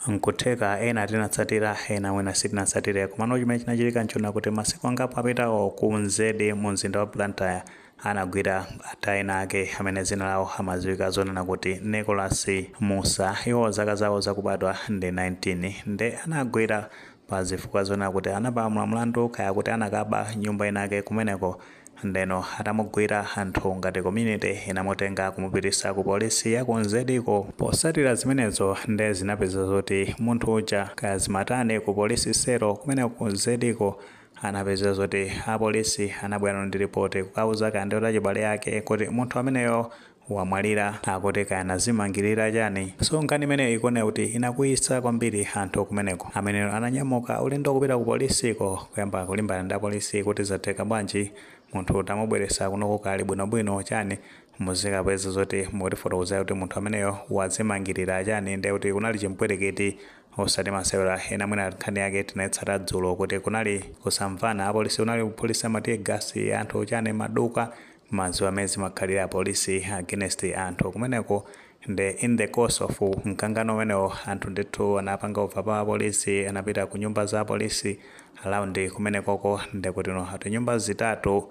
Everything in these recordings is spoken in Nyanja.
nkutheka ena tinatsatira ena mwina sitinatsatire komano chimene chinachitika nchona kuti masiku angapo apitawo ku Nzede mu mzinda wa Blantyre anagwira ena ake amene dzina lawo amadziwika zonena kuti Nicholas Musa. Iwo zaka zawo zakubadwa ndi 19 nde anagwira pa zifukwa zonena kuti anapalamula mlandu kaya kuti anakaba nyumba inake kumeneko. Ndeno atamugwira anthu ngati community inamutenga kumupitisa ku polisi ya ku Nzedeko. Posatira zimenezo nde zinapeza zoti munthu uja kaya zimatane ku polisi sero kumene ku Nzedeko anapeza zoti apolisi anabwera ndi ripoti kukauza kaya achibale yake kuti munthu ameneyo wamwalira akuti kaya nazimangirira chani. So nkhani imeneyo ikuoneka kuti inakwiyitsa kwambiri anthu kumeneko amene ananyamuka ulendo kupita ku polisiko kuyamba kulimbana ndi apolisi kuti zatheka bwanji munthu tamubweresa kunoko kali bwinobwino chani muzikapeza zoti mutifotokoza kuti munthu ameneyo wazimangirira chani nde kuti kunali chimpwereketi osati masewera ena mwina nkhani yake tinaitsata dzulo kuti kunali kusamvana apolisi kunali polisi amatiye gasi anthu chani maduka mazuwa amene makhalira polisi against anthu kumeneko. Nde in the course of mkangano umenewo anthu ndithu anapanga uva pa polisi anapita ku nyumba za polisi around kumenekoko nde kuti ati nyumba zitatu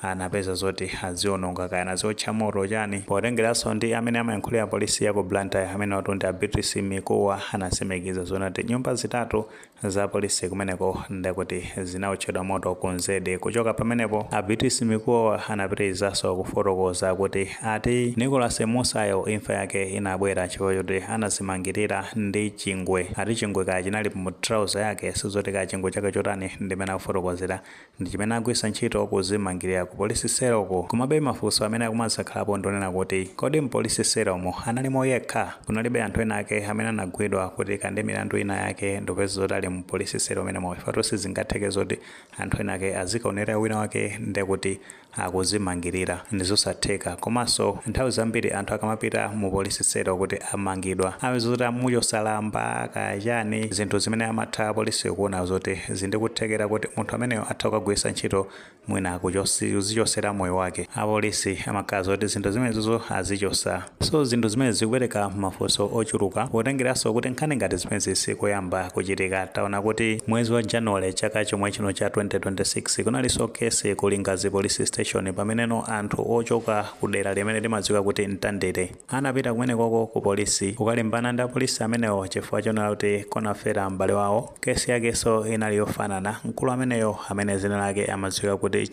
anapeza zoti aziononga kaya naziotcha moto chani. Potengeranso ndi amene amayankhulira polisi ya ku Blantyre amene watundi Beatrice Mikuwa anasimikiza zonati nyumba zitatu za polisi kumeneko nde kuti zinaotchedwa moto ku Nzede. Kuchoka pamenepo Beatrice Mikuwa anapitirizanso kufotokoza kuti ati Nicholas Musayo imfa yake inabwera chifukwa choti anazimangirira ndi chingwe. Ati chingwe kaya chinali mu trouser yake sizoti kaya chingwe chake chotani ndimene akufotokozera ndi chimene agwisa ntchito kuzimangirira ku polisi seroko. Kumabe mafunso amene akumazakhalapo ndonena kuti kodi mpolisi seromo analimo yekha kunalibe anthu ena ake amene anagwidwa kuti kande milandu ina yake ndopeza zoti ali mpolisi sero amene mwaifatu sizingatheke zoti anthu ena ake azikaonera wina wake nde kuti akuzimangirira ndizosatheka. Komanso nthawi zambiri anthu akamapita mu polisi sero kuti amangidwa amezoti muchosalamba kaya chani zinthu zimene amatha polisi kuona zoti zindikuthekera kuti munthu ameneyo atha kugwisa ntchito mwina kuzichosera moyo wake. Apolisi amakhala zoti zinthu zimenezo azichosa. So zinthu zimene zikupereka mafunso ochuluka potengeranso kuti nkhani ngati zimene zikuyamba kuchitika. Taona kuti mwezi wa January chaka chomwe chino cha 2026 kunalinso kesi ku Lingazi Police Station pameneno anthu ochoka kudera limene limadziwika kuti Mtandere anapita kumenekoko ku polisi kukalimbana ndi apolisi amenewo chifukwa chonena kuti konafera m'bale wawo. Kesi yakenso inali yofanana. Mkulu ameneyo amene zina lake amadziwika kuti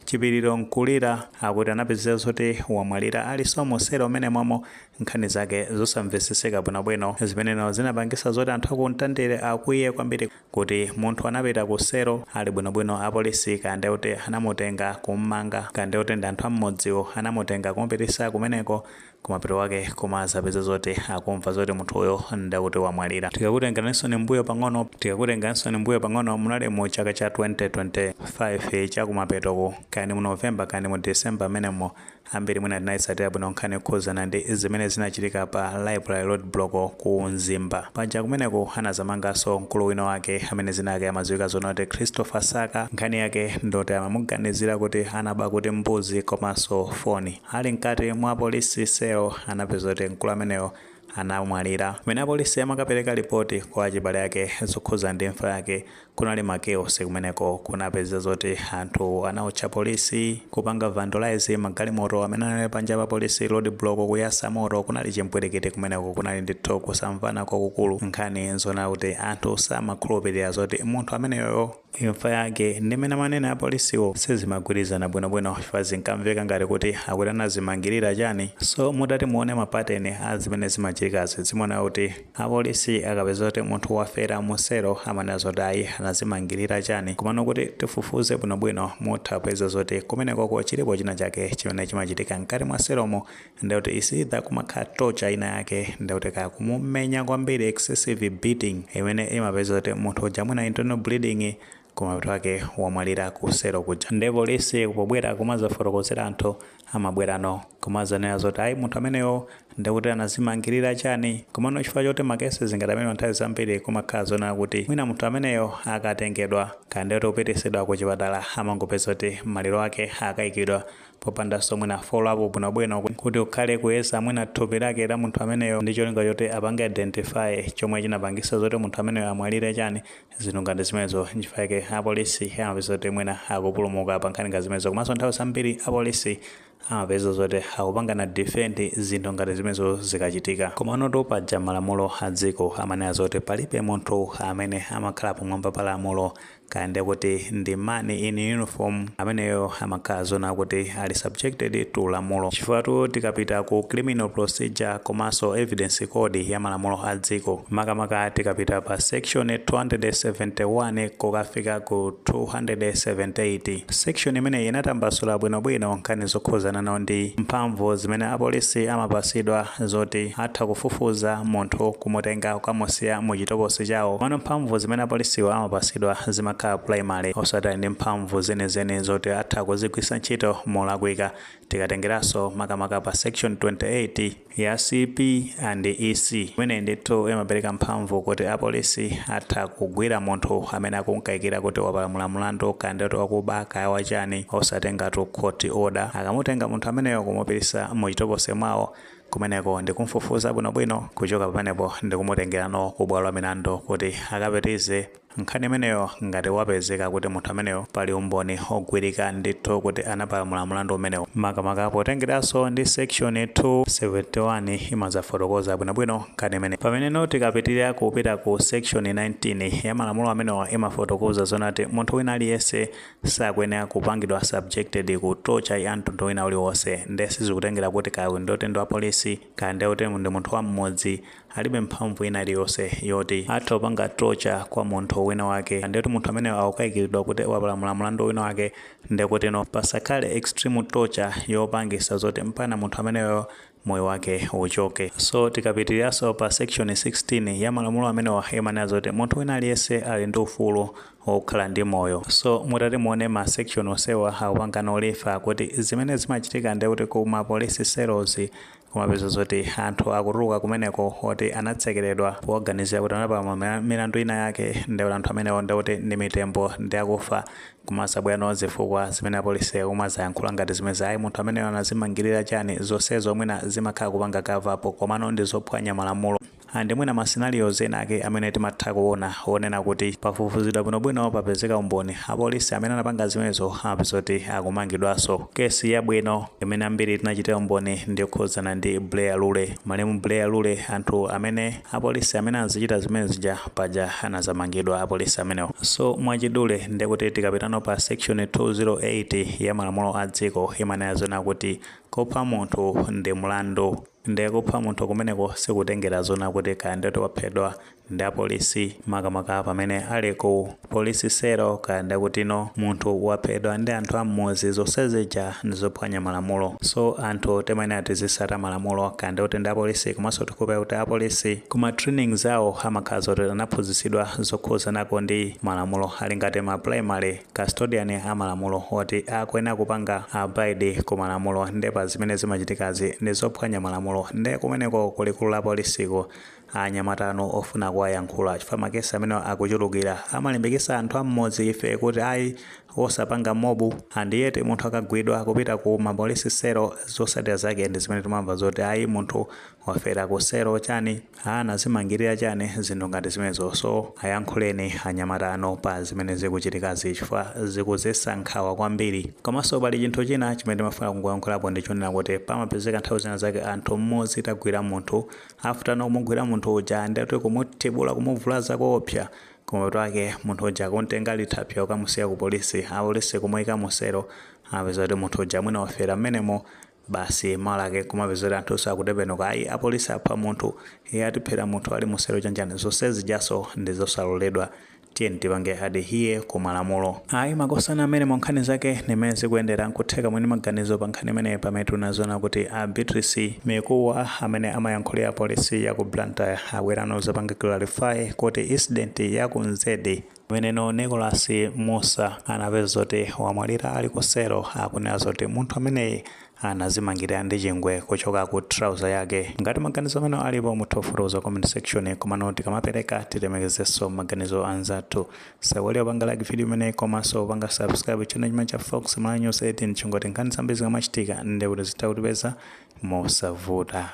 Chipiriro Nkulira akuti anapezeka zoti wamwalira aliso musero umene mwamo nkhani zake zosamveseseka bwinobwino zimenezo zinapangisa zoti anthu aku Mtandere akwiye kwambiri kuti munthu anapita ku sero ali bwinobwino. Apolisi kande kuti anamutenga kummanga kande kuti ndi anthu ammodziwo anamutenga kumupitisa kumeneko kumapiro wake koma zapeza zoti akumva zoti munthu uyo ndakuti wamwalira. Tikakutenganso ni mbuyo pang'ono munali mu chaka cha 2025 chakumapetoko kani mu November kani mu December menemo ambiri mwina tinaitsatira bwino nkhani yokhuzana ndi zimene zinachitika pa Library Road Block ku Nzimba. Paja kumeneko anazamanganso mkulu wina wake amene zina ake amadziwika zonati Christopher Saka. Nkhani yake ndoti amamuganizira kuti anaba kuti mbuzi komanso foni. Ali mkati mwa polisi sero anapeza kuti mkulu ameneyo anamwalira. Pamene apolisi amakapereka ripoti kwa achibale yake zokhuza ndi imfa yake kunali makeosi kumeneko kunapeza zoti anthu anaotcha polisi kupanga vandalize magalimoto amene anali panja pa polisi road block kuyasa moto. Kunali chimpwerekete kumeneko kunali ndithu kusamvana kwakukulu. Nkhani zona kuti anthu samakhulupirira zoti munthu ameneyo imfa yake ndimene manene apolisiwo sizimagwirizana bwinobwino chifukwa zinkamveka ngati kuti akuti anazimangirira chani. So mutati muone mapateni azimene zimachitikazi zimaona kuti apolisi akapeza kuti munthu wafera musero amanena zoti ayi anazimangirira chani. Komano kuti tifufuze bwinobwino mutha kupeza zoti kumenekoko chilipo china chake chimene chimachitika mkati mwa seromo ndekuti isitha kumakhala torture ina yake ndekuti kaya kumumenya kwambiri excessive beating imene imapeza kuti munthu uja mwina internal bleeding kumapito ake wamwalira ku sero kuja. Nde polisi kupobwera kumazafotokozera anthu amabwerano kumazanena zoti ayi munthu ameneyo ndekuti anazimangirira chani. Komano chifukwa choti makesi zingati amene nthawi zambiri kumakhala zonena kuti mwina munthu ameneyo akatengedwa kande kuti kupitisidwa ku chipatala amangopeza kuti maliro ake akayikidwa popandanso mwina follow up bwinobwino kuti ukhale kuyesa mwina thupi lake la munthu ameneyo ndi cholinga choti apange identify chomwe chinapangisa zoti munthu ameneyo amwalire chani, zinthu ngati zimenezo. Nchifukwa chake apolisi amapeza kuti mwina akupulumuka pa nkhani ngati zimenezo, komanso nthawi zambiri apolisi amapeza zoti akupangana defend zinthu ngati zimenezo zikachitika. Koma noto paja malamulo a dziko amanena zoti palibe munthu amene amakhala pamwamba pa lamulo, kande kuti ndi man in uniform ameneyo amakhala zona kuti ali subjected to lamulo. Chifukwa tikapita ku criminal procedure komanso evidence code ya malamulo a dziko, makamaka tikapita pa section 271 kokafika ku 278, section imene inatambasula bwinobwino nkhani zokhuzana nawo ndi mphamvu zimene apolisi amapasidwa zoti atha kufufuza munthu kumutenga kukamusiya mu chitokosi chawo. Mano mphamvu zimene apolisiwa amapasidwa zimakhala primary, osati ndi mphamvu zenizeni zoti atha kuzigwisa ntchito molakwika. Tikatengeranso makamaka pa section 28 ya CP and EC, imene ndithu imapereka mphamvu kuti apolisi atha kugwira munthu amene akunkayikira kuti wapalamula mlandu kande kuti wakuba kaya wachani, osatenga tu court order. Akamutenga munthu ameneyo kumupirisa mu chitokosi mwawo, kumeneko ndi kumfufuza bwinobwino, kuchoka pamenepo ndi kumutengerano ku bwalo la milandu kuti akapitize nkhani imeneyo ngati wapezeka kuti munthu ameneyo pali umboni ogwirika ndithu kuti anapalamula mlandu umenewo. Makamaka potengeranso ndi section 271 imazafotokoza bwinobwino nkhani imene. Pameneno tikapitirira kupita ku section 19 ya malamulo amenewa imafotokoza zonati munthu wina aliyense sakuyenera kupangidwa subjected ku torture ya mtundu wina uliwonse. Ndesi zikutengera kuti kaya ndote ndo apolisi kande kuti ndi munthu wa mmodzi alibe mphamvu ina iliyonse yoti atha kupanga torture kwa munthu wina wake, ndi kuti munthu amene akukayikiridwa kuti wapalamula mlandu wina wake, ndi kuti no pasakhale extreme torture yopangisa zoti mpana munthu ameneyo moyo wake uchoke. So tikapitiriranso pa section 16 ya malamulo amenewa imanena zoti munthu wina aliyense ali ndi ufulu okhala ndi moyo. So mutati muone ma section osewa akupangana ulefa kuti zimene zimachitika ndi kuti ku ma police cells kumapeza zoti anthu akutuluka kumeneko oti anatsekeredwa poganizira kuti anapalamula milandu ina yake, ndi anthu amenewo ndi kuti ndi mitembo ndi akufa kumasabwano zifukwa zimene apolisi akumazayankhula ngati zimene ayi munthu ameneyo anazimangirira chani, zonsezo mwina zimakhala kupanga kavapo komano ndi zophwanya malamulo. Andi mwina masinarios ena ake amene timatha kuona onena kuti pafufuzidwa bwinobwino papezeka umboni apolisi amene anapanga zimenezo amapeza kuti akumangidwanso. Kesi yabwino imene ambiri tinachitira umboni ndi kukhuzana ndi Blair Lule. Malemu Blair Lule, anthu amene apolisi amene azichita zimene zija paja anazamangidwa apolisi amenewo. So mwachidule ndi kuti tikapitano pa section 208 ya malamulo a dziko imanena zona kuti kupha munthu ndi mlandu, ndi kupha munthu kumeneko sikutengera zona kuti kaya ndi waphedwa ndi apolisi, makamaka pamene ali ku police cell kaya ndi kuti no munthu waphedwa ndi anthu amodzi, zonse zija ndizophwanya malamulo. So anthu timayenera tizisata malamulo kaya ndi kuti ndi apolisi, komanso tikupa kuti apolisi kuma training zawo amakhala zoti anaphunzitsidwa zokhuzanako ndi malamulo ali ngati ma primary custodian amalamulo oti akuyenera kupanga abide ku malamulo, ndi pa zimene zimachitikazi ndi zophwanya malamulo. Ndi kumeneko kulikulu la polisiko anyamatano ofuna kuwayankhula chifukwa makesi amene akuchulukira amalimbikisa anthu amodzi ife kuti ayi osapanga mobu, andiyete munthu akagwidwa kupita ku mapolisi selo zosatira zake ndi zimene timamva zoti ayi munthu wafera ku selo chani anazimangirira chani, zinthu ngati zimenezo. So ayankhuleni anyamatano pa zimene zikuchitikazi chifukwa zikuzesa nkhawa kwambiri. Komanso pali chinthu china chimene timafuna kungoyankhulapo ndi chonena kuti pamapezeka nthawi zina zake anthu mmodzi tagwira munthu after no kumugwira munthu uja ndati kumutibula kumuvulaza koopsa kumoto wake, munthu uja akuntenga lithapya ukamusiya ku polisi, apolisi kumuyika muselo apeza kuti munthu uja mwina wafera mmenemo. Basi malake kumapeza kuti anthu sakutembenuka ayi apolisi apha munthu iye atiphera munthu ali muselo chanjani, zonse zijaso ndi zosaloledwa. Tiyeni tipange adhere ku malamulo. Ayi makosana amene monkhani zake nimene zikuyendera nkutheka mwini maganizo pa nkhani imene pamene tunazona kuti a Beatrice Mekuwa amene amayankhulira polisi ya ku Blantyre akwera zapanga clarify kuti incident ya ku Nzede meneno Nicholas Musa anapeza zoti wamwalira ali kusero akunena zoti munthu amene anazimangira ndi chingwe kuchoka ku trouser yake. Ngati maganizo amene alipo muthofutoza comment section komano tikamapereka tilemekezenso maganizo anzathu. Sawalira panga like video imene komanso panga subscribe channel chimene cha Fox Malawi News 18 chingoti nkhani zambiri zikamachitika ndi kuti zitha kutipeza mosavuta.